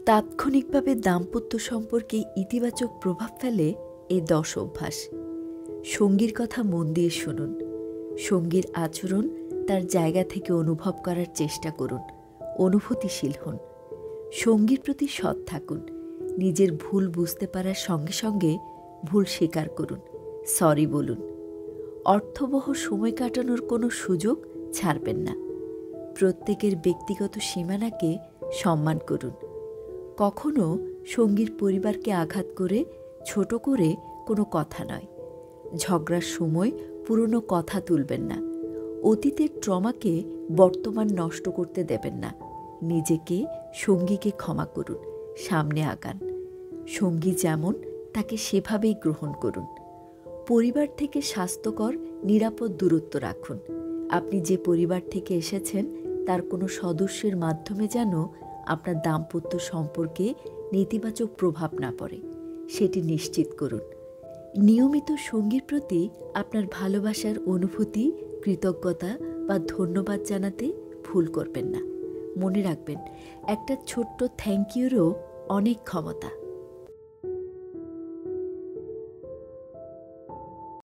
তাৎক্ষণিকভাবে দাম্পত্য সম্পর্কে ইতিবাচক প্রভাব ফেলে এই 10 অভ্যাস। সঙ্গীর কথা মন দিয়ে শুনুন। সঙ্গীর আচরণ তার জায়গা থেকে অনুভব করার চেষ্টা করুন। অনুভূতিশীল হন। সঙ্গীর প্রতি সৎ থাকুন। নিজের ভুল বুঝতে পারার সঙ্গে সঙ্গে ভুল স্বীকার করুন। সরি বলুন। অর্থবহ সময় কাটানোর কোনো সুযোগ ছাড়বেন না। প্রত্যেকের ব্যক্তিগত সীমানাকে সম্মান করুন। কখনো সঙ্গীর পরিবারকে আঘাত করে ছোট করে কোনো কথা নয়। ঝগড়ার সময় পুরনো কথা তুলবেন না। অতীতের ট্রমাকে বর্তমান নষ্ট করতে দেবেন না। নিজেকে সঙ্গীকে ক্ষমা করুন। সামনে আগান। সঙ্গী যেমন তাকে সেভাবেই গ্রহণ করুন। পরিবার থেকে স্বাস্থ্যকর নিরাপদ দূরত্ব রাখুন। আপনি যে পরিবার থেকে এসেছেন তার কোনো সদস্যের মাধ্যমে যেন আপনার দাম্পত্য সম্পর্কে নেতিবাচক প্রভাব না পড়ে, সেটি নিশ্চিত করুন। নিয়মিত সঙ্গীর প্রতি আপনার ভালোবাসার অনুভূতি, কৃতজ্ঞতা বা ধন্যবাদ জানাতে ভুল করবেন না। মনে রাখবেন, একটা ছোট্ট থ্যাংক ইউরও অনেক ক্ষমতা।